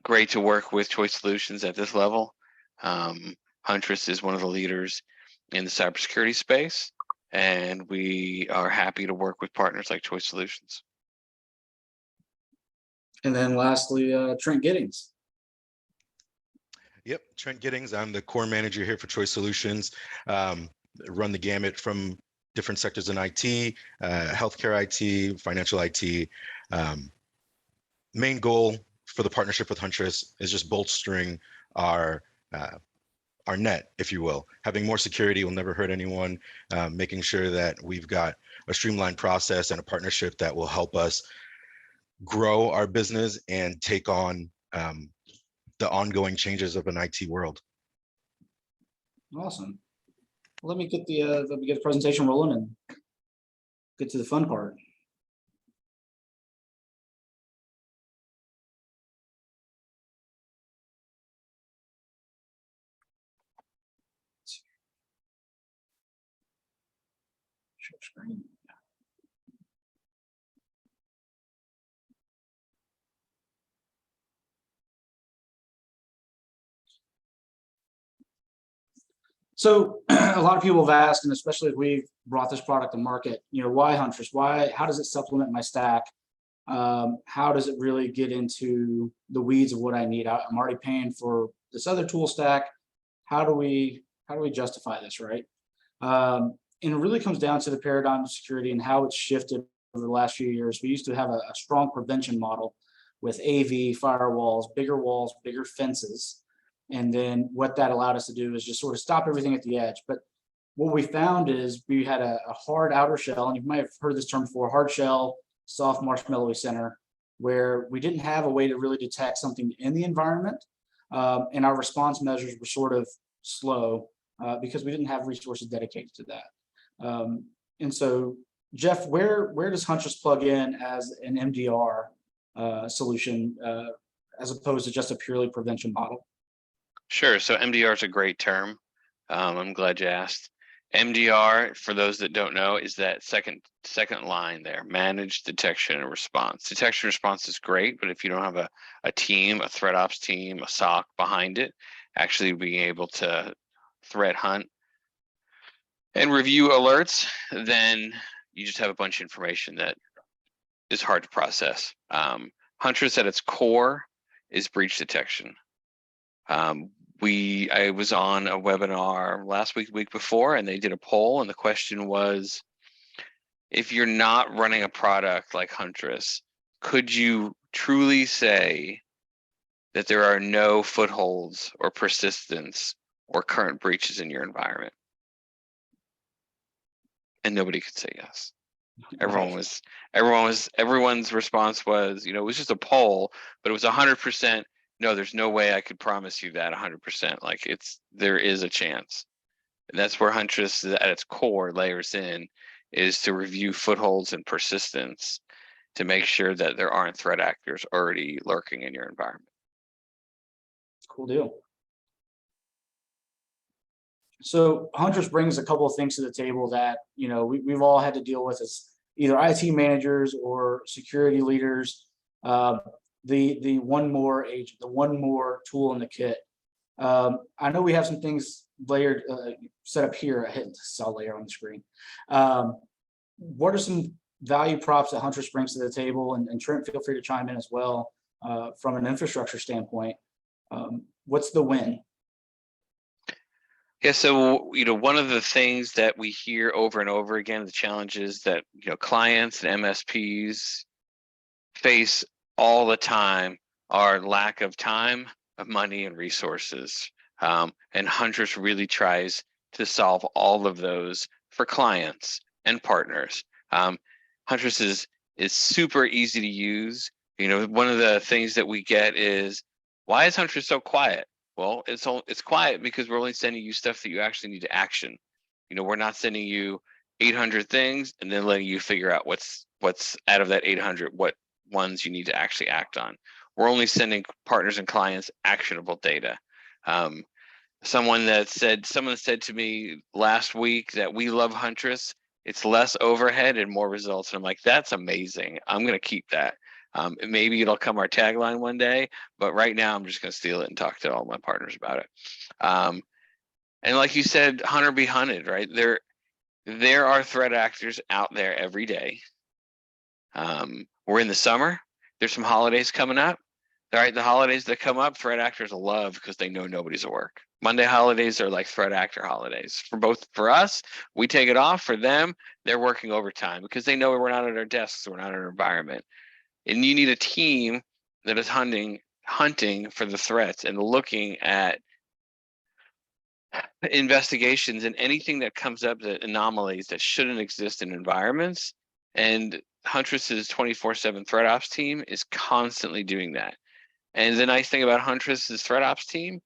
Great to work with Choice Solutions at this level. Huntress is one of the leaders in the cybersecurity space, and we are happy to work with partners like Choice Solutions. And then lastly, Trent Giddings. Yep, Trent Giddings. I'm the core manager here for Choice Solutions. Run the gamut from different sectors in IT, healthcare IT, financial IT. Main goal for the partnership with Huntress is just bolstering our net, if you will. Having more security will never hurt anyone. Making sure that we've got a streamlined process and a partnership that will help us grow our business and take on the ongoing changes of an IT world. Awesome. Let me get the presentation rolling and get to the fun part. Share screen. So a lot of people have asked, and especially if we've brought this product to market, why Huntress? Why? How does it supplement my stack? How does it really get into the weeds of what I need? I'm already paying for this other tool stack. How do we justify this, right? And it really comes down to the paradigm of security and how it's shifted over the last few years. We used to have a strong prevention model with AV, firewalls, bigger fences. And then what that allowed us to do is just sort of stop everything at the edge. But what we found is we had a hard outer shell, and you might have heard this term before, hard shell, soft marshmallowy center, where we didn't have a way to really detect something in the environment. And our response measures were sort of slow because we didn't have resources dedicated to that. And so, Jeff, where does Huntress plug in as an MDR solution as opposed to just a purely prevention model? Sure. So MDR is a great term. I'm glad you asked. MDR, for those that don't know, is that second line there, managed detection and response. Detection and response is great, but if you don't have a team, a threat ops team, a SOC behind it, actually being able to threat hunt and review alerts, then you just have a bunch of information that is hard to process. Huntress at its core is breach detection. I was on a webinar last week, the week before, and they did a poll, and the question was, if you're not running a product like Huntress, could you truly say that there are no footholds or persistence or current breaches in your environment? And nobody could say yes. Everyone's response was, it was just a poll, but it was 100%. No, there's no way I could promise you that 100%. Like there is a chance. And that's where Huntress at its core layers in, is to review footholds and persistence to make sure that there aren't threat actors already lurking in your environment. Cool deal. So Huntress brings a couple of things to the table that, we've all had to deal with as either IT managers or security leaders. The one more agent, the one more tool in the kit. I know we have some things layered, set up here. I saw layer on the screen. What are some value props that Huntress brings to the table? And Trent, feel free to chime in as well from an infrastructure standpoint. What's the win? Yeah, so one of the things that we hear over and over again, the challenges that clients and MSPs face all the time are lack of time, of money, and resources. And Huntress really tries to solve all of those for clients and partners. Huntress is super easy to use. One of the things that we get is, why is Huntress so quiet? Well, it's quiet because we're only sending you stuff that you actually need to action. We're not sending you 800 things and then letting you figure out what's out of that 800, what ones you need to actually act on. We're only sending partners and clients actionable data. Someone said to me last week that we love Huntress. It's less overhead and more results. And I'm like, that's amazing. I'm going to keep that. Maybe it'll come our tagline one day, but right now I'm just going to steal it and talk to all my partners about it. And like you said, hunter be hunted, right? There are threat actors out there every day. We're in the summer. There's some holidays coming up. All right, the holidays that come up, threat actors love because they know nobody's at work. Monday holidays are like threat actor holidays. For us, we take it off. For them, they're working overtime because they know we're not at our desks, we're not in our environment. And you need a team that is hunting for the threats and looking at investigations and anything that comes up, that anomalies that shouldn't exist in environments. And Huntress's 24/7 threat ops team is constantly doing that. And the nice thing about Huntress's threat ops team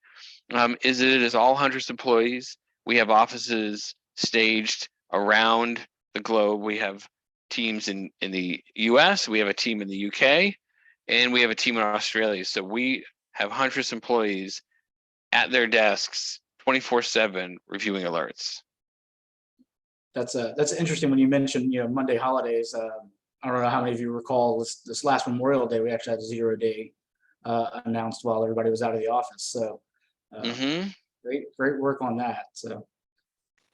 is it is all Huntress employees. We have offices staged around the globe. We have teams in the US, we have a team in the UK, and we have a team in Australia. So we have Huntress employees at their desks 24/7 reviewing alerts. That's interesting when you mentioned, Monday holidays. I don't know how many of you recall this last Memorial Day, we actually had a 0-day announced while everybody was out of the office. So great work on that. So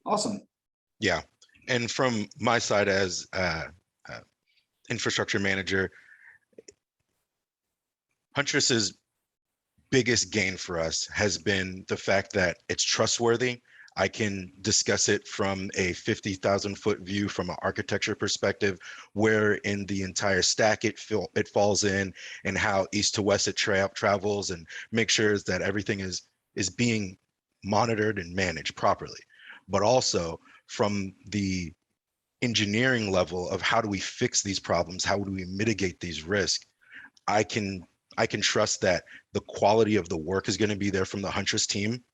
awesome. Yeah. And from my side as infrastructure manager, Huntress's biggest gain for us has been the fact that it's trustworthy. I can discuss it from a 50,000 foot view from an architecture perspective, where in the entire stack it falls in, and how east to west it travels, and make sure that everything is being monitored and managed properly. But also from the engineering level of how do we fix these problems, how do we mitigate these risks, I can trust that the quality of the work is going to be there from the Huntress team.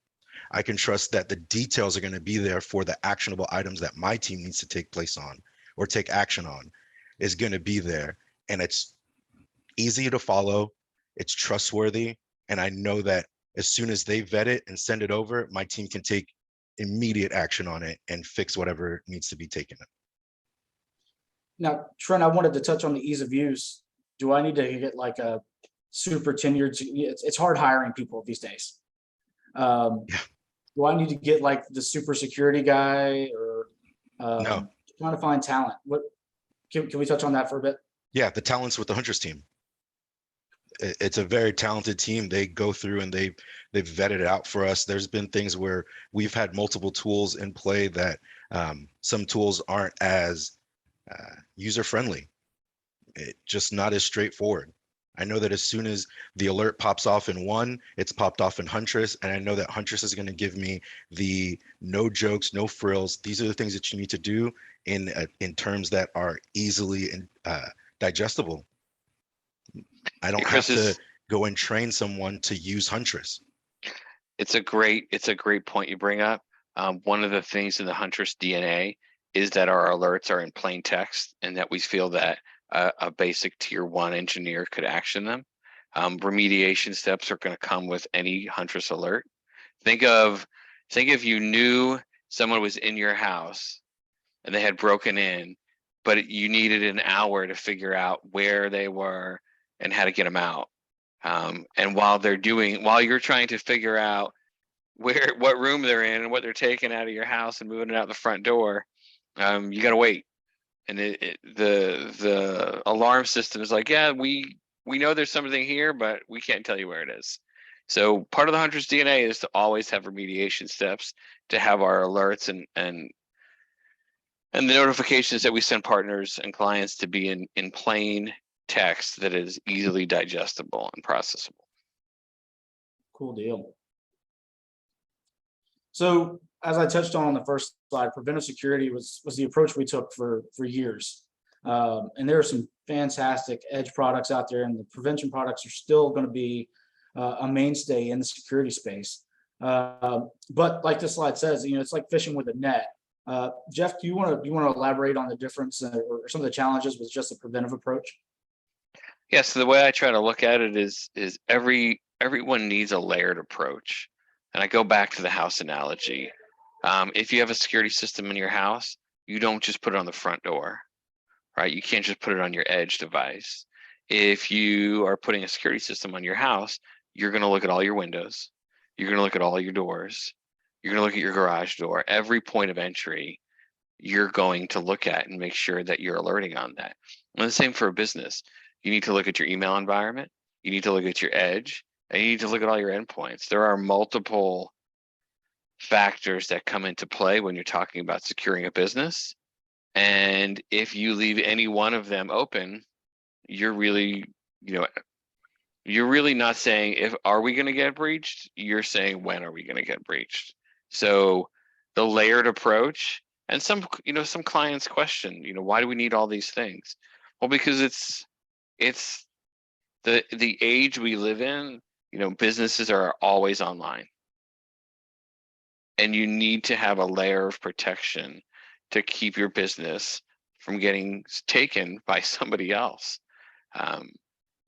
I can trust that the details are going to be there for the actionable items that my team needs to take place on or take action on is going to be there. And it's easy to follow, it's trustworthy. And I know that as soon as they vet it and send it over, my team can take immediate action on it and fix whatever needs to be taken. Now, Trent, I wanted to touch on the ease of use. Do I need to get like a super tenured? It's hard hiring people these days. Yeah. Do I need to get like the super security guy, or No. trying to find talent? What can we touch on that for a bit? Yeah, the talent's with the Huntress team. It's a very talented team. They go through and they've vetted it out for us. There's been things where we've had multiple tools in play that some tools aren't as user friendly. It's just not as straightforward. I know that as soon as the alert pops off in one, it's popped off in Huntress, and I know that Huntress is going to give me the no jokes, no frills. These are the things that you need to do in terms that are easily digestible. I don't have to go and train someone to use Huntress. It's a great point you bring up. One of the things in the Huntress DNA is that our alerts are in plain text, and that we feel that a basic tier 1 engineer could action them. Remediation steps are going to come with any Huntress alert. Think if you knew someone was in your house and they had broken in, but you needed an hour to figure out where they were and how to get them out. And while you're trying to figure out what room they're in and what they're taking out of your house and moving it out the front door, you got to wait. And the alarm system is like, yeah, we know there's something here, but we can't tell you where it is. So part of the Huntress DNA is to always have remediation steps, to have our alerts and the notifications that we send partners and clients to be in plain text that is easily digestible and processable. Cool deal. So as I touched on the first slide, preventive security was the approach we took for years. And there are some fantastic edge products out there, and the prevention products are still going to be a mainstay in the security space. But like this slide says, it's like fishing with a net. Jeff, do you want to elaborate on the difference or some of the challenges with just a preventive approach? Yeah, so the way I try to look at it is everyone needs a layered approach. And I go back to the house analogy. If you have a security system in your house, you don't just put it on the front door, right? You can't just put it on your edge device. If you are putting a security system on your house, you're going to look at all your windows. You're going to look at all your doors. You're going to look at your garage door. Every point of entry, you're going to look at and make sure that you're alerting on that. And the same for a business. You need to look at your email environment. You need to look at your edge, and you need to look at all your endpoints. There are multiple factors that come into play when you're talking about securing a business. And if you leave any one of them open, you're really, you're really not saying are we going to get breached? You're saying when are we going to get breached? So the layered approach, and some clients question, why do we need all these things? Well, because it's the age we live in. Businesses are always online, and you need to have a layer of protection to keep your business from getting taken by somebody else.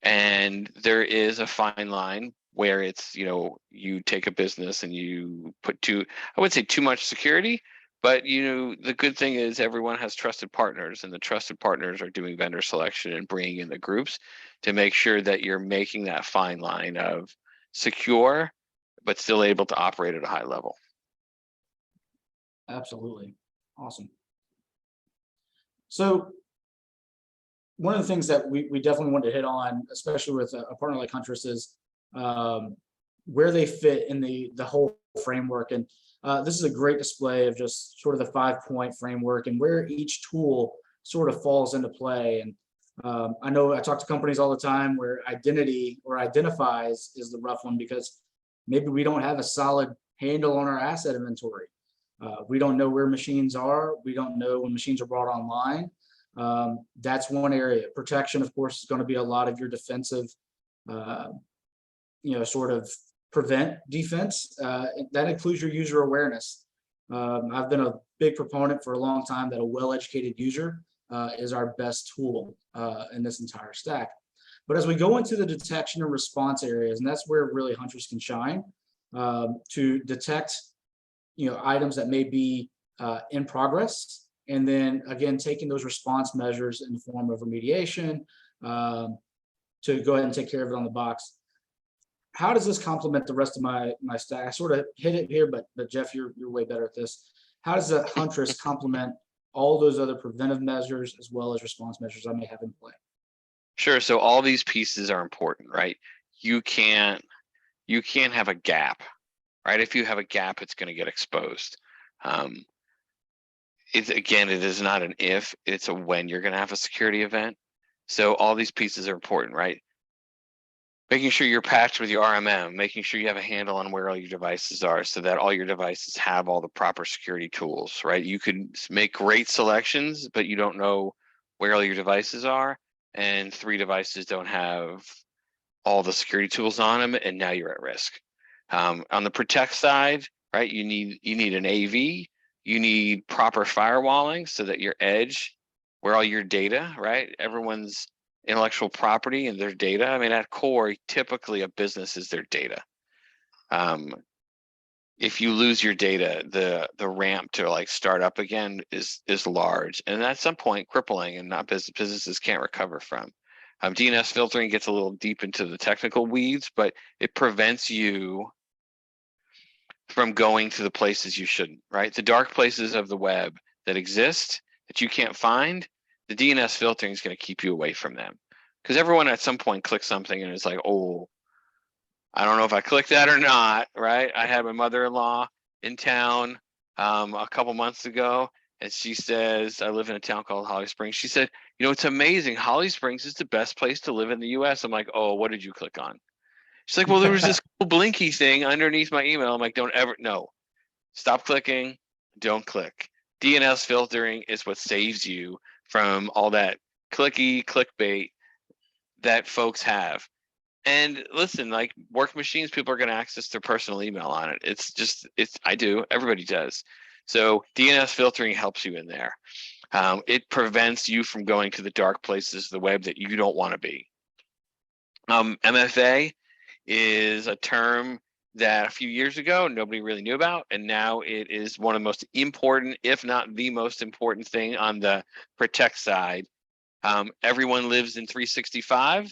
And there is a fine line where it's, you take a business and you put I would say too much security, but the good thing is everyone has trusted partners, and the trusted partners are doing vendor selection and bringing in the groups to make sure that you're making that fine line of secure, but still able to operate at a high level. Absolutely. Awesome. So one of the things that we definitely want to hit on, especially with a partner like Huntress, is where they fit in the whole framework. And this is a great display of just sort of the 5-point framework and where each tool sort of falls into play. And I know I talk to companies all the time where identity or identifies is the rough one, because maybe we don't have a solid handle on our asset inventory. We don't know where machines are. We don't know when machines are brought online. That's one area. Protection, of course, is going to be a lot of your defensive, sort of prevent defense. That includes your user awareness. I've been a big proponent for a long time that a well-educated user is our best tool in this entire stack. But as we go into the detection and response areas, and that's where really Huntress can shine, to detect items that may be in progress, and then again taking those response measures in the form of remediation to go ahead and take care of it on the box. How does this complement the rest of my stack? I sort of hit it here, but Jeff, you're way better at this. How does the Huntress complement all those other preventive measures as well as response measures I may have in play? Sure. So all these pieces are important, right? You can't have a gap, right? If you have a gap, it's going to get exposed. It is not an if, it's a when you're going to have a security event. So all these pieces are important, right? Making sure you're patched with your RMM, making sure you have a handle on where all your devices are so that all your devices have all the proper security tools, right? You could make great selections, but you don't know where all your devices are, and 3 devices don't have all the security tools on them, and now you're at risk. On the protect side, right, you need an AV, you need proper firewalling so that your edge, where all your data, right, everyone's intellectual property and their data. I mean, at core, typically a business is their data. If you lose your data, the ramp to like start up again is large, and at some point crippling, and not businesses can't recover from. DNS filtering gets a little deep into the technical weeds, but it prevents you from going to the places you shouldn't, right? The dark places of the web that exist that you can't find, the DNS filtering is going to keep you away from them. Because everyone at some point clicks something and it's like, oh, I don't know if I clicked that or not, right? I had my mother-in-law in town a couple months ago, and she says, I live in a town called Holly Springs. She said, it's amazing. Holly Springs is the best place to live in the US. I'm like, oh, what did you click on? She's like, well, there was this cool blinky thing underneath my email. I'm like, no, stop clicking, don't click. DNS filtering is what saves you from all that clickbait that folks have. And listen, like work machines, people are going to access their personal email on it. I do, everybody does. So DNS filtering helps you in there. It prevents you from going to the dark places of the web that you don't want to be. MFA is a term that a few years ago nobody really knew about, and now it is one of the most important, if not the most important thing on the protect side. Everyone lives in 365.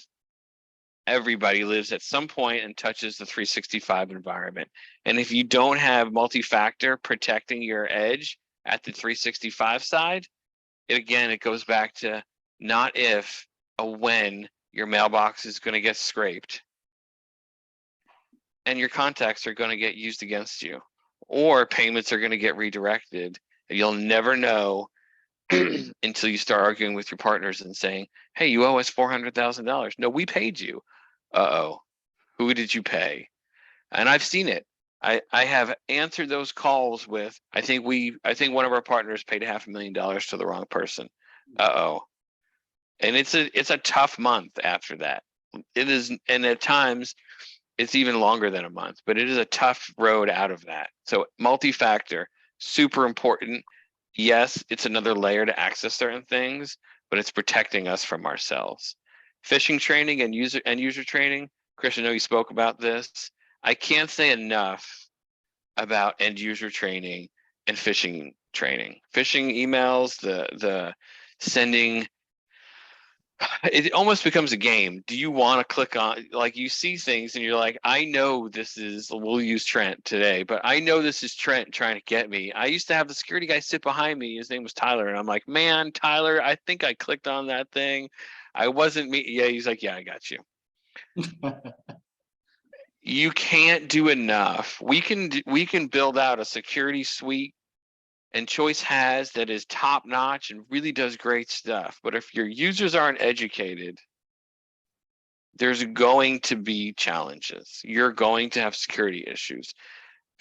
Everybody lives at some point and touches the 365 environment. And if you don't have multi-factor protecting your edge at the 365 side, it goes back to not if, a when your mailbox is going to get scraped and your contacts are going to get used against you, or payments are going to get redirected. And you'll never know until you start arguing with your partners and saying, hey, you owe us $400,000. No, we paid you. Uh-oh, who did you pay? And I've seen it. I have answered those calls with, I think one of our partners paid $500,000 to the wrong person. Uh-oh. And it's a tough month after that. It is, and at times it's even longer than a month, but it is a tough road out of that. So multi-factor, super important. Yes, it's another layer to access certain things, but it's protecting us from ourselves. Phishing training and user training. Chris, I know you spoke about this. I can't say enough about end user training and phishing training. Phishing emails, the sending, it almost becomes a game. Do you want to click on, like, you see things and you're like, I know this is, we'll use Trent today, but I know this is Trent trying to get me. I used to have the security guy sit behind me. His name was Tyler. And I'm like, man, Tyler, I think I clicked on that thing. I wasn't me. Yeah, he's like, yeah, I got you. You can't do enough. We can build out a security suite, and Choice has, that is top notch and really does great stuff. But if your users aren't educated, there's going to be challenges. You're going to have security issues.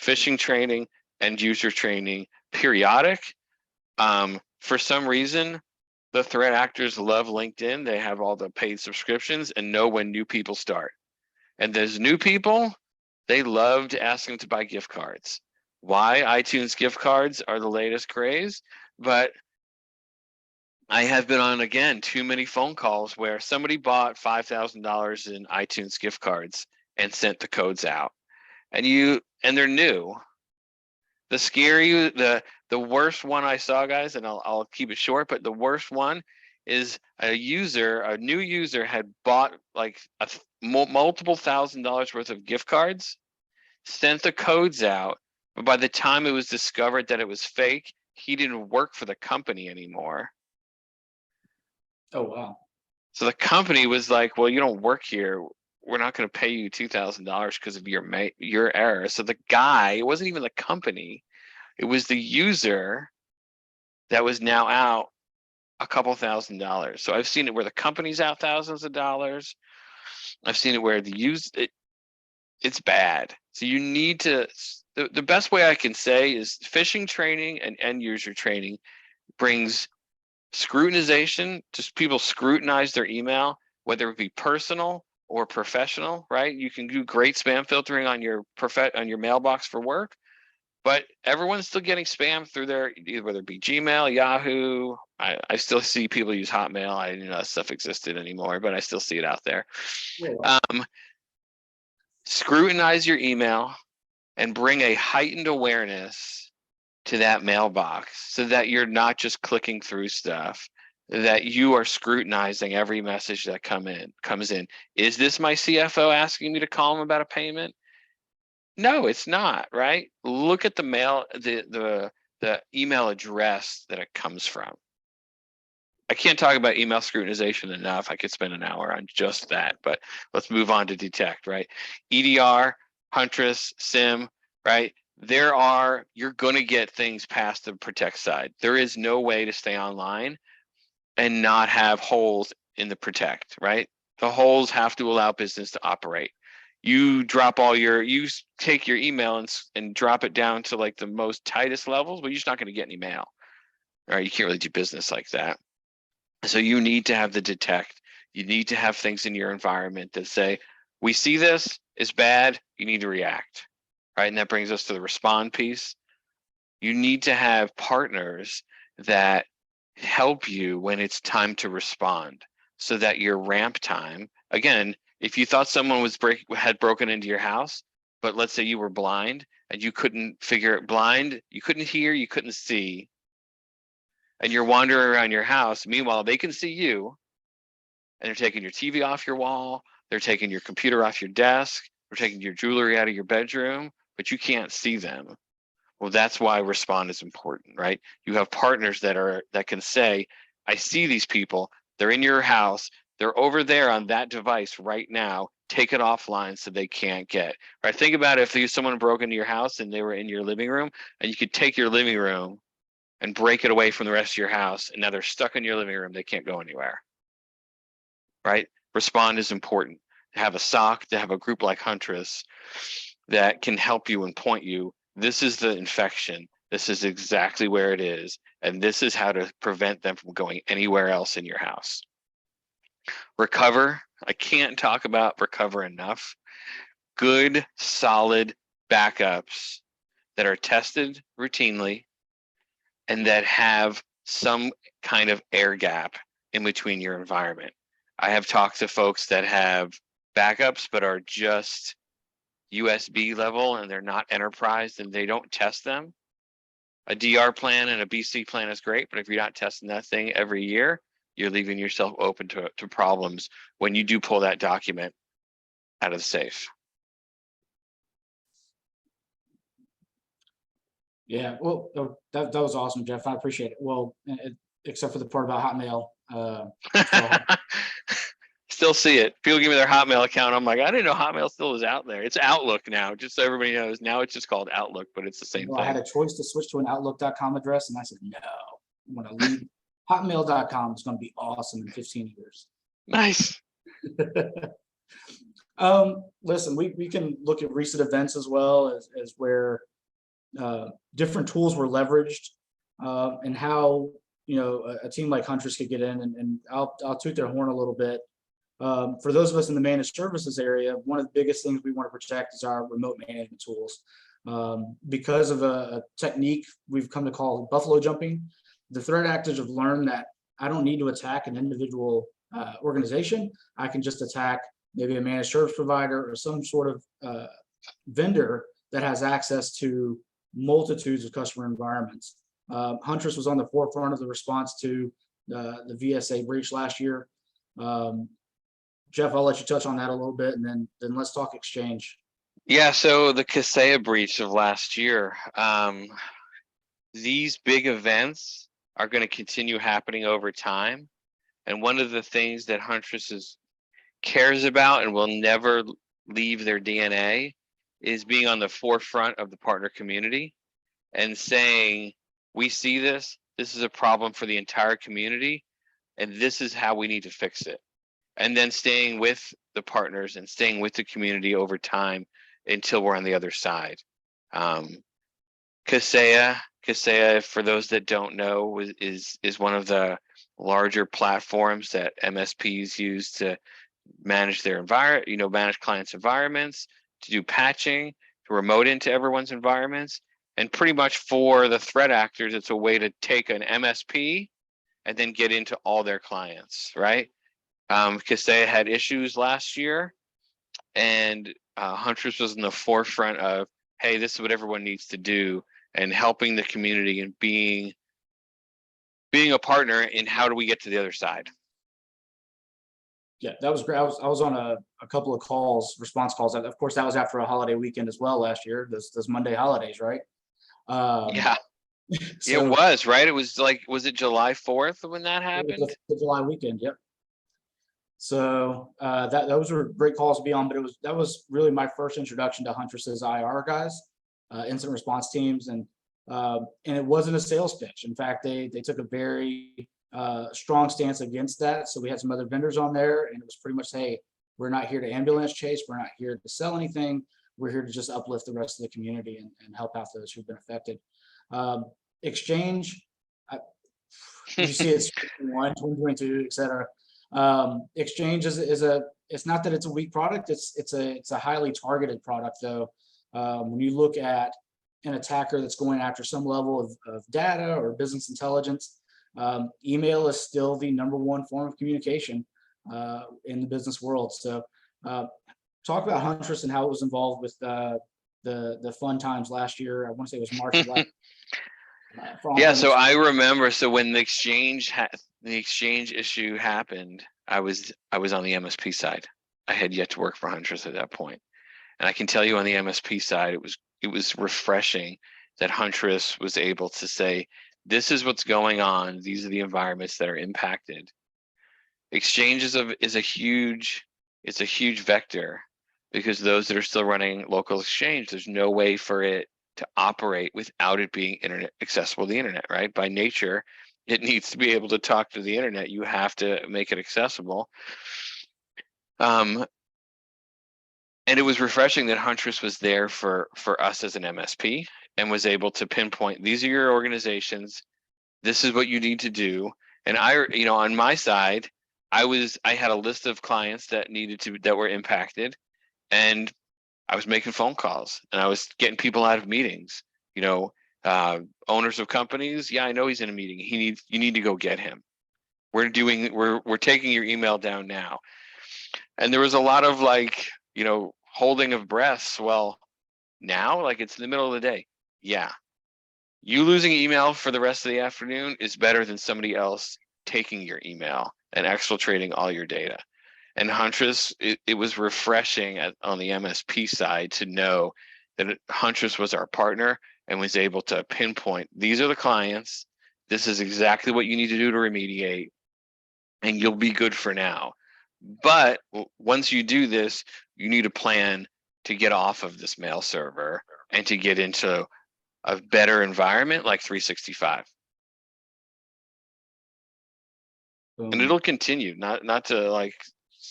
Phishing training and user training, periodic. For some reason, the threat actors love LinkedIn. They have all the paid subscriptions and know when new people start. And those new people, they love to ask them to buy gift cards. Why? iTunes gift cards are the latest craze, but I have been on, again, too many phone calls where somebody bought $5,000 in iTunes gift cards and sent the codes out, and they're new. The worst one I saw, guys, and I'll keep it short, but the worst one is a new user had bought like multiple $1,000s worth of gift cards, sent the codes out, but by the time it was discovered that it was fake, he didn't work for the company anymore. Oh, wow. So the company was like, well, you don't work here. We're not going to pay you $2,000 because of your error. So the guy, it wasn't even the company, it was the user that was now out a couple $1,000s. So I've seen it where the company's out thousands of dollars. I've seen it where it's bad. So you need to, the best way I can say is phishing training and end user training brings scrutinization. Just people scrutinize their email, whether it be personal or professional, right? You can do great spam filtering on your mailbox for work, but everyone's still getting spam through their, whether it be Gmail, Yahoo. I still see people use Hotmail. I didn't know that stuff existed anymore, but I still see it out there. Yeah. Scrutinize your email and bring a heightened awareness to that mailbox so that you're not just clicking through stuff, that you are scrutinizing every message that comes in. Is this my CFO asking me to call him about a payment? No, it's not, right? Look at the mail, the email address that it comes from. I can't talk about email scrutinization enough. I could spend an hour on just that, but let's move on to detect, right? EDR, Huntress, SIM, right? You're going to get things past the protect side. There is no way to stay online and not have holes in the protect, right? The holes have to allow business to operate. You take your email and drop it down to like the most tightest levels, but you're just not going to get any mail, right? You can't really do business like that. So you need to have the detect. You need to have things in your environment that say, we see this is bad, you need to react, right? And that brings us to the respond piece. You need to have partners that help you when it's time to respond, so that your ramp time, again, if you thought someone had broken into your house, but let's say you were blind and you couldn't you couldn't hear, you couldn't see, and you're wandering around your house, meanwhile, they can see you, and they're taking your TV off your wall, they're taking your computer off your desk, they're taking your jewelry out of your bedroom, but you can't see them. Well, that's why Respond is important, right? You have partners that can say, I see these people, they're in your house, they're over there on that device right now, take it offline so they can't get. Right? Think about if someone broke into your house and they were in your living room, and you could take your living room and break it away from the rest of your house, and now they're stuck in your living room, they can't go anywhere. Right? Respond is important. To have a SOC, to have a group like Huntress that can help you and point you, this is the infection, this is exactly where it is, and this is how to prevent them from going anywhere else in your house. Recover, I can't talk about recover enough. Good, solid backups that are tested routinely and that have some kind of air gap in between your environment. I have talked to folks that have backups but are just USB level and they're not enterprise and they don't test them. A DR plan and a BC plan is great, but if you're not testing that thing every year, you're leaving yourself open to problems when you do pull that document out of the safe. Yeah, well, that was awesome, Jeff. I appreciate it. Well, except for the part about Hotmail. Still see it. People give me their Hotmail account. I'm like, I didn't know Hotmail still is out there. It's Outlook now, just so everybody knows. Now it's just called Outlook, but it's the same thing. I had a choice to switch to an Outlook.com address, and I said, no, I'm going to leave. Hotmail.com is going to be awesome in 15 years. Nice. Listen, we can look at recent events as well as where different tools were leveraged and how, a team like Huntress could get in, and I'll toot their horn a little bit. For those of us in the managed services area, one of the biggest things we want to protect is our remote management tools. Because of a technique we've come to call buffalo jumping, the threat actors have learned that I don't need to attack an individual organization. I can just attack maybe a managed service provider or some sort of vendor that has access to multitudes of customer environments. Huntress was on the forefront of the response to the VSA breach last year. Jeff, I'll let you touch on that a little bit, and then let's talk Exchange. Yeah, so the Kaseya breach of last year, these big events are going to continue happening over time. And one of the things that Huntress cares about and will never leave their DNA is being on the forefront of the partner community and saying, we see this is a problem for the entire community, and this is how we need to fix it. And then staying with the partners and staying with the community over time until we're on the other side. Kaseya, for those that don't know, is one of the larger platforms that MSPs use to manage their environment, manage clients' environments, to do patching, to remote into everyone's environments. And pretty much for the threat actors, it's a way to take an MSP and then get into all their clients, right? Kaseya had issues last year, and Huntress was in the forefront of, hey, this is what everyone needs to do, and helping the community and being a partner in how do we get to the other side. Yeah, that was great. I was on a couple of calls, response calls. Of course, that was after a holiday weekend as well last year. Those Monday holidays, right? Yeah. So it was, right? It was like, was it July 4th when that happened? It was the July weekend, yep. So those were great calls to be on, but that was really my first introduction to Huntress's IR guys, incident response teams, and it wasn't a sales pitch. In fact, they took a very strong stance against that. So we had some other vendors on there, and it was pretty much, hey, we're not here to ambulance chase, we're not here to sell anything. We're here to just uplift the rest of the community and help out those who've been affected. Exchange, you see it's 2022, et cetera. Exchange is it's not that it's a weak product, it's a highly targeted product though. When you look at an attacker that's going after some level of data or business intelligence, email is still the #1 form of communication in the business world. So talk about Huntress and how it was involved with the fun times last year. I want to say it was March of last yeah, so I remember, so when the exchange issue happened, I was on the MSP side. I had yet to work for Huntress at that point. And I can tell you on the MSP side, it was refreshing that Huntress was able to say, this is what's going on. These are the environments that are impacted. Exchange is a huge vector, because those that are still running local exchange, there's no way for it to operate without it being internet accessible to the internet, right? By nature, it needs to be able to talk to the internet. You have to make it accessible. And it was refreshing that Huntress was there for us as an MSP and was able to pinpoint, these are your organizations, this is what you need to do. And on my side, I had a list of clients that were impacted, and I was making phone calls and I was getting people out of meetings. Owners of companies, yeah, I know he's in a meeting. You need to go get him. We're taking your email down now. And there was a lot of holding of breaths. Well, now, it's in the middle of the day. Yeah. You losing email for the rest of the afternoon is better than somebody else taking your email and exfiltrating all your data. And Huntress, it was refreshing on the MSP side to know that Huntress was our partner and was able to pinpoint, these are the clients, this is exactly what you need to do to remediate, and you'll be good for now. But once you do this, you need a plan to get off of this mail server and to get into a better environment like 365. And it'll continue, not to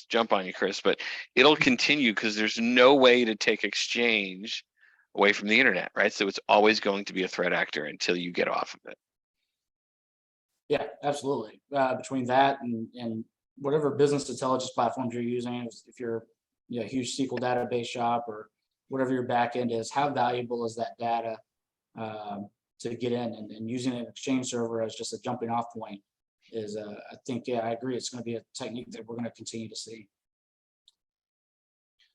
jump on you, Chris, but it'll continue because there's no way to take exchange away from the internet, right? So it's always going to be a threat actor until you get off of it. Yeah, absolutely. Between that and whatever business intelligence platforms you're using, if you're a huge SQL database shop or whatever your back end is, how valuable is that data to get in, and using an exchange server as just a jumping off point is, I think, yeah, I agree. It's going to be a technique that we're going to continue to see.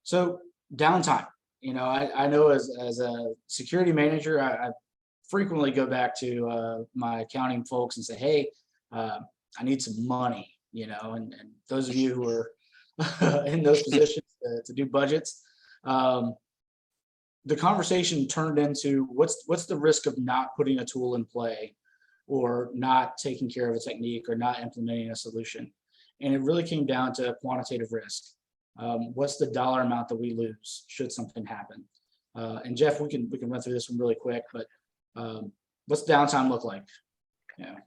So downtime, I know as a security manager, I frequently go back to my accounting folks and say, hey, I need some money, and those of you who are in those positions to do budgets, the conversation turned into what's the risk of not putting a tool in play, or not taking care of a technique, or not implementing a solution. And it really came down to quantitative risk. What's the dollar amount that we lose should something happen? And Jeff, we can run through this one really quick, but what's downtime look like?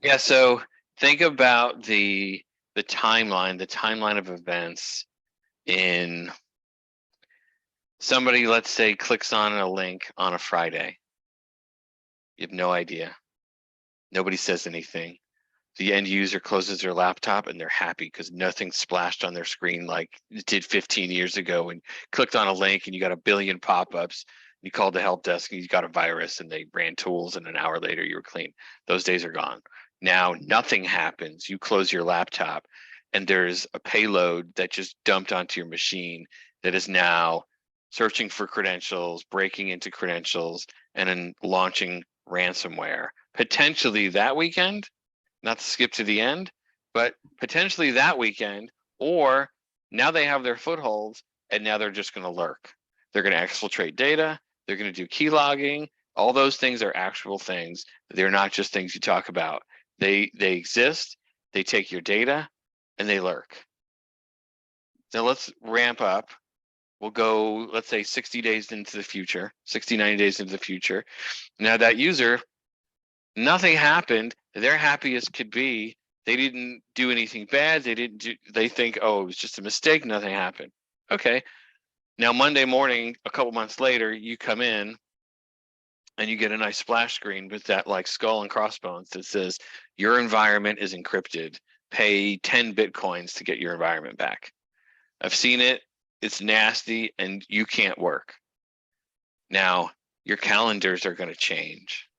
Yeah. So think about the timeline of events. In somebody, let's say, clicks on a link on a Friday. You have no idea. Nobody says anything. The end user closes their laptop and they're happy because nothing splashed on their screen like it did 15 years ago, and clicked on a link and you got a billion pop-ups. You called the help desk and you got a virus and they ran tools, and an hour later you were clean. Those days are gone. Now nothing happens. You close your laptop and there's a payload that just dumped onto your machine that is now searching for credentials, breaking into credentials, and then launching ransomware. Potentially that weekend, not to skip to the end, but potentially that weekend, or now they have their footholds and now they're just going to lurk. They're going to exfiltrate data. They're going to do key logging. All those things are actual things. They're not just things you talk about. They exist. They take your data and they lurk. So let's ramp up. We'll go, let's say 60 days into the future, 60, 90 days into the future. Now that user, nothing happened. They're happy as could be. They didn't do anything bad. They think, oh, it was just a mistake. Nothing happened. Okay. Now, Monday morning, a couple months later, you come in and you get a nice splash screen with that skull and crossbones that says your environment is encrypted. Pay 10 Bitcoins to get your environment back. I've seen it. It's nasty and you can't work. Now, your calendars are going to change.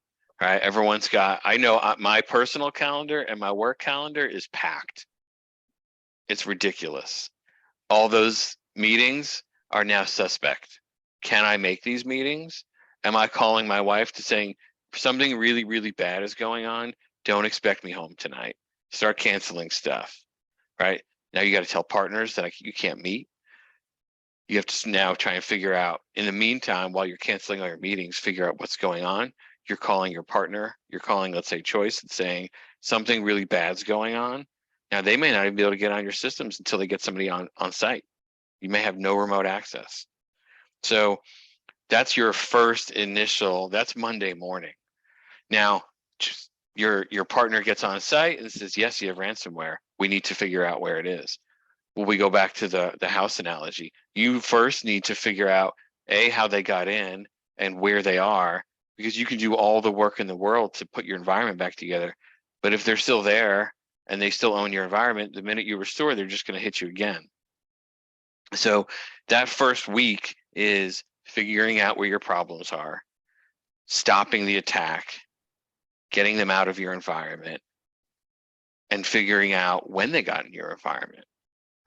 Right? Everyone's got, I know my personal calendar and my work calendar is packed. It's ridiculous. All those meetings are now suspect. Can I make these meetings? Am I calling my wife to saying something really, really bad is going on? Don't expect me home tonight. Start canceling stuff, right? Now you got to tell partners that you can't meet. You have to now try and figure out, in the meantime, while you're canceling all your meetings, figure out what's going on. You're calling your partner, you're calling, let's say, Choice, and saying something really bad's going on. Now they may not even be able to get on your systems until they get somebody on site. You may have no remote access. So that's your first initial, that's Monday morning. Now, your partner gets on site and says, yes, you have ransomware. We need to figure out where it is. Well, we go back to the house analogy. You first need to figure out, A, how they got in and where they are, because you can do all the work in the world to put your environment back together. But if they're still there and they still own your environment, the minute you restore, they're just going to hit you again. So that first week is figuring out where your problems are, stopping the attack, getting them out of your environment, and figuring out when they got in your environment,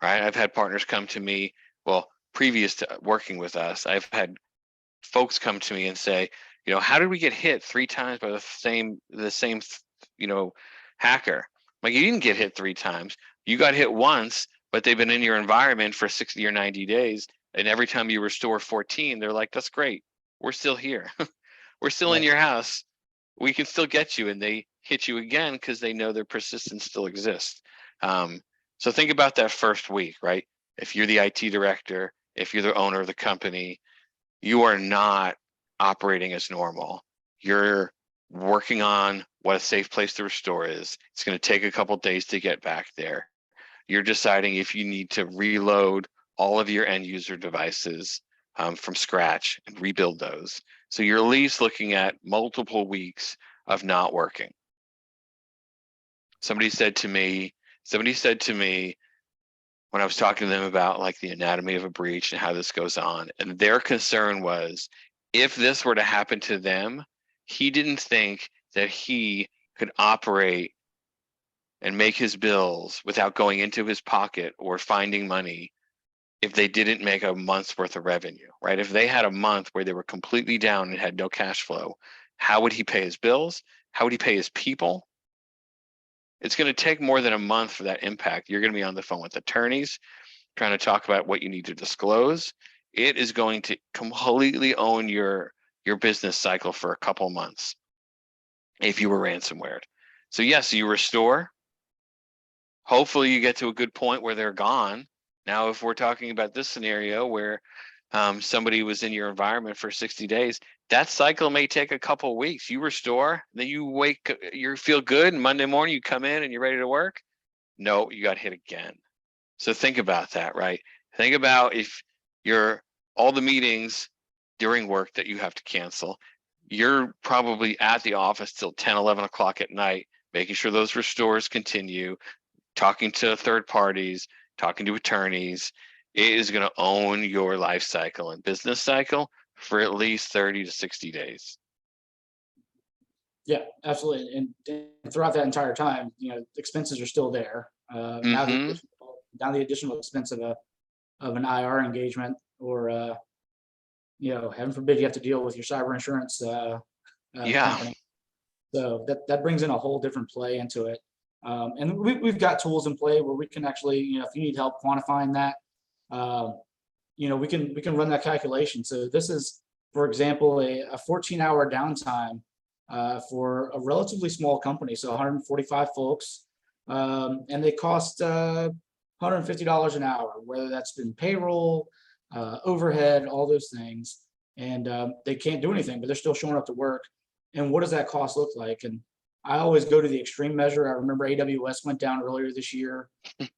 right? I've had partners come to me, well, previous to working with us, I've had folks come to me and say, how did we get hit 3 times by the same, hacker? Like, you didn't get hit 3 times. You got hit once, but they've been in your environment for 60 or 90 days. And every time you restore 14, they're like, that's great. We're still here. We're still in your house. We can still get you. And they hit you again because they know their persistence still exists. So think about that first week, right? If you're the IT director, if you're the owner of the company, you are not operating as normal. You're working on what a safe place to restore is. It's going to take a couple days to get back there. You're deciding if you need to reload all of your end user devices from scratch and rebuild those. So you're at least looking at multiple weeks of not working. Somebody said to me when I was talking to them about like the anatomy of a breach and how this goes on, and their concern was, if this were to happen to them, he didn't think that he could operate and make his bills without going into his pocket or finding money if they didn't make a month's worth of revenue, right? If they had a month where they were completely down and had no cash flow, how would he pay his bills? How would he pay his people? It's going to take more than a month for that impact. You're going to be on the phone with attorneys trying to talk about what you need to disclose. It is going to completely own your business cycle for a couple months if you were ransomwared. So yes, you restore. Hopefully you get to a good point where they're gone. Now, if we're talking about this scenario where somebody was in your environment for 60 days, that cycle may take a couple of weeks. You restore, then you feel good, and Monday morning you come in and you're ready to work. No, you got hit again. So think about that, right? Think about if you're all the meetings during work that you have to cancel, you're probably at the office till 10, 11 o'clock at night, making sure those restores continue, talking to third parties, talking to attorneys. It is going to own your life cycle and business cycle for at least 30 to 60 days. Yeah, absolutely. And throughout that entire time, expenses are still there. Now the additional expense of an IR engagement, or heaven forbid you have to deal with your cyber insurance company. So that brings in a whole different play into it. And we've got tools in play where we can actually, if you need help quantifying that, we can run that calculation. So this is, for example, a 14-hour downtime for a relatively small company, so 145 folks, and they cost $150 an hour, whether that's been payroll, overhead, all those things, and they can't do anything, but they're still showing up to work. And what does that cost look like? And I always go to the extreme measure. I remember AWS went down earlier this year.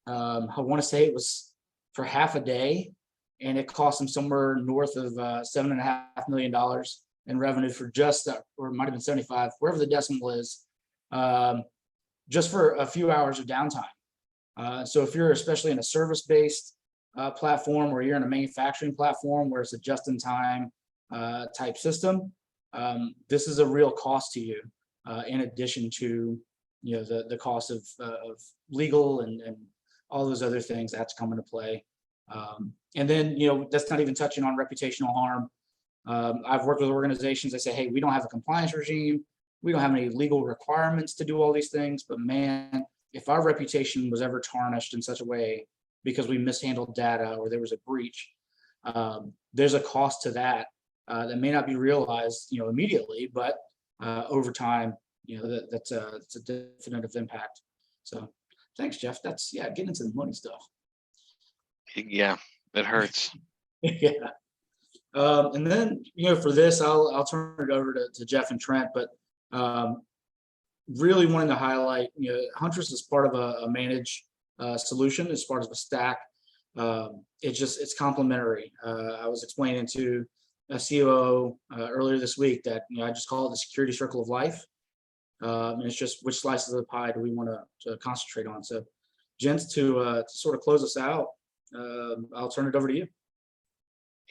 I want to say it was for half a day, and it cost them somewhere north of $7.5 million in revenue for just, or it might have been 75, wherever the decimal is, just for a few hours of downtime. So if you're especially in a service-based platform, or you're in a manufacturing platform where it's a just-in-time type system, this is a real cost to you, in addition to the cost of legal and all those other things that have to come into play. And then that's not even touching on reputational harm. I've worked with organizations that say, hey, we don't have a compliance regime, we don't have any legal requirements to do all these things, but man, if our reputation was ever tarnished in such a way because we mishandled data or there was a breach. There's a cost to that that may not be realized, immediately, but over time, that's a definitive impact. So thanks, Jeff. That's getting into the money stuff. Yeah, it hurts. Yeah. And then, for this, I'll turn it over to Jeff and Trent, but really wanting to highlight, Huntress is part of a managed solution, as part of a stack. It's complementary. I was explaining to a COO earlier this week that, I just call it the security circle of life. And it's just which slices of the pie do we want to concentrate on. So, gents, to sort of close us out, I'll turn it over to you.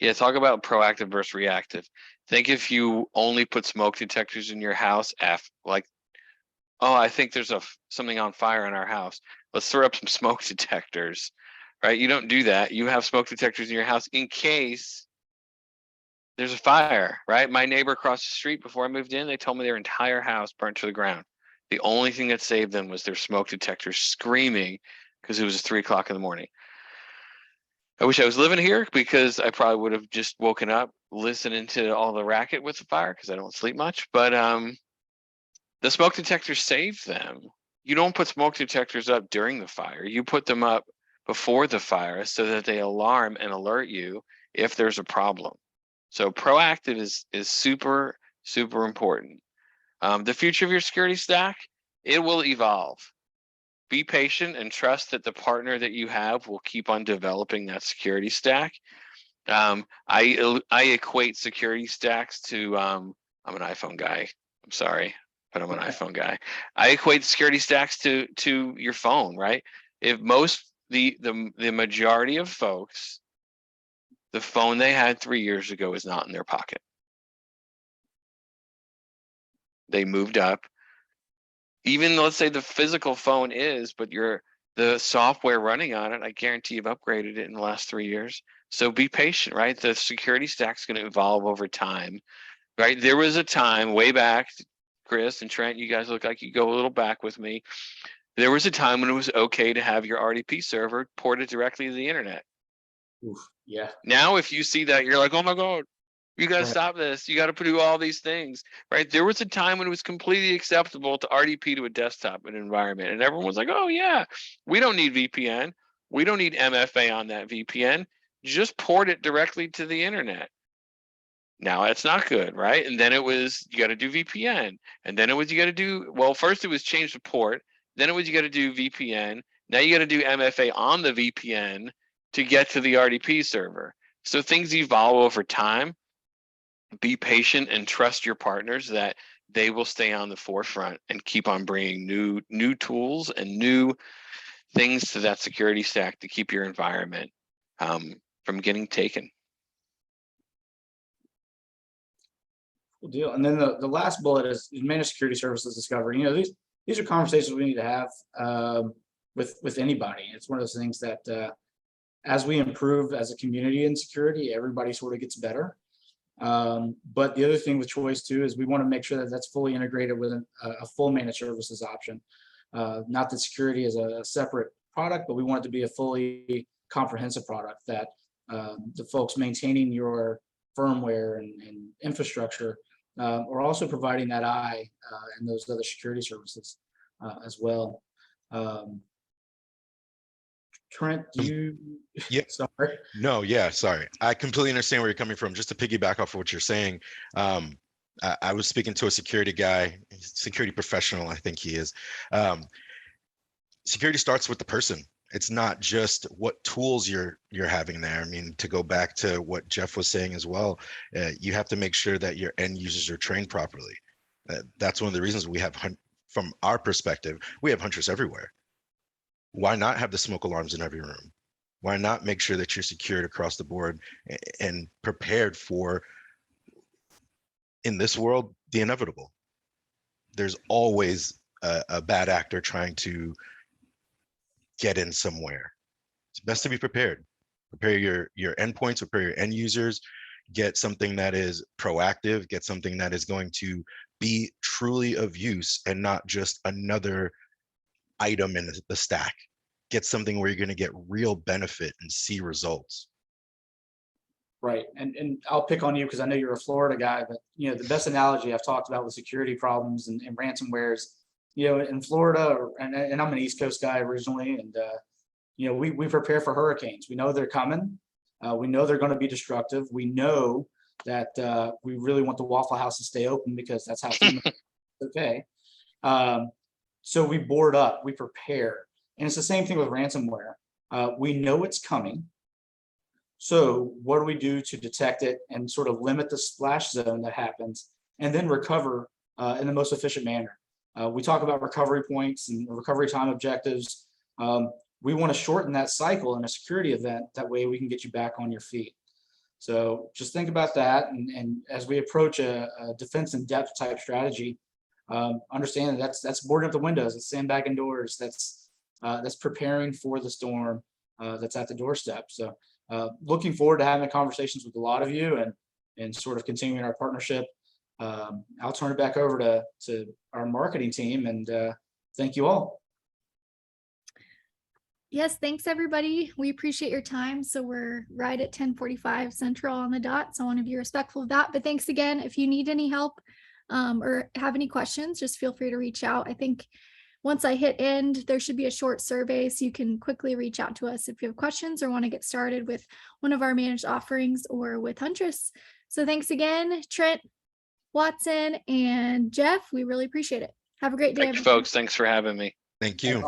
Yeah, talk about proactive versus reactive. Think if you only put smoke detectors in your house, oh, I think there's something on fire in our house. Let's throw up some smoke detectors, right? You don't do that. You have smoke detectors in your house in case there's a fire, right? My neighbor across the street, before I moved in, they told me their entire house burnt to the ground. The only thing that saved them was their smoke detectors screaming because it was 3 o'clock in the morning. I wish I was living here, because I probably would have just woken up listening to all the racket with the fire, because I don't sleep much. But the smoke detectors saved them. You don't put smoke detectors up during the fire. You put them up before the fire so that they alarm and alert you if there's a problem. So proactive is super, super important. The future of your security stack, it will evolve. Be patient and trust that the partner that you have will keep on developing that security stack. I equate security stacks to I'm an iPhone guy. I'm sorry, but I'm an iPhone guy. I equate security stacks to your phone, right? If the majority of folks, the phone they had 3 years ago is not in their pocket. They moved up. Even let's say the physical phone is, but the software running on it, I guarantee you've upgraded it in the last 3 years. So be patient, right? The security stack's going to evolve over time, right? There was a time way back, Chris and Trent, you guys look like you go a little back with me. There was a time when it was okay to have your RDP server ported directly to the internet. Oof, yeah. Now, if you see that, you're like, oh my God, you got to stop this. You got to do all these things, right? There was a time when it was completely acceptable to RDP to a desktop environment. And everyone was like, oh yeah, we don't need VPN. We don't need MFA on that VPN. Just port it directly to the internet. Now that's not good, right? And then it was, you got to do VPN. And then it was, you got to do, well, first it was change the port. Then it was, you got to do VPN. Now you got to do MFA on the VPN to get to the RDP server. So things evolve over time. Be patient and trust your partners that they will stay on the forefront and keep on bringing new tools and new things to that security stack to keep your environment from getting taken. Good deal. And then the last bullet is managed security services discovery. These are conversations we need to have with anybody. It's one of those things that as we improve as a community in security, everybody sort of gets better. But the other thing with choice too is we want to make sure that that's fully integrated with a full managed services option. Not that security is a separate product, but we want it to be a fully comprehensive product that the folks maintaining your firmware and infrastructure are also providing that eye and those other security services as well. Trent, do you? Yeah. Sorry. No, yeah, sorry. I completely understand where you're coming from. Just to piggyback off of what you're saying, I was speaking to a security guy, security professional, I think he is. Security starts with the person. It's not just what tools you're having there. I mean, to go back to what Jeff was saying as well, you have to make sure that your end users are trained properly. That's one of the reasons we have, from our perspective, we have Huntress everywhere. Why not have the smoke alarms in every room? Why not make sure that you're secured across the board and prepared for, in this world, the inevitable? There's always a bad actor trying to get in somewhere. It's best to be prepared. Prepare your endpoints, prepare your end users, get something that is proactive, get something that is going to be truly of use and not just another item in the stack. get something where you're going to get real benefit and see results. Right. And I'll pick on you because I know you're a Florida guy, but the best analogy I've talked about with security problems and ransomware is, in Florida, and I'm an East Coast guy originally, and we prepare for hurricanes. We know they're coming. We know they're going to be destructive. We know that we really want the Waffle House to stay open because that's how FEMA okay. So we board up, we prepare. And it's the same thing with ransomware. We know it's coming. So what do we do to detect it and sort of limit the splash zone that happens and then recover in the most efficient manner? We talk about recovery points and recovery time objectives. We want to shorten that cycle in a security event. That way we can get you back on your feet. So just think about that. And as we approach a defense in depth type strategy, understand that's boarding up the windows, it's sandbagging doors, that's preparing for the storm that's at the doorstep. So looking forward to having conversations with a lot of you and sort of continuing our partnership. I'll turn it back over to our marketing team, and thank you all. Yes, thanks everybody. We appreciate your time. So we're right at 10:45 Central on the dot. So I want to be respectful of that. But thanks again. If you need any help or have any questions, just feel free to reach out. I think once I hit end, there should be a short survey so you can quickly reach out to us if you have questions or want to get started with one of our managed offerings or with Huntress. So thanks again, Trent, Watson, and Jeff. We really appreciate it. Have a great day. Thank you, folks. Thanks for having me. Thank you.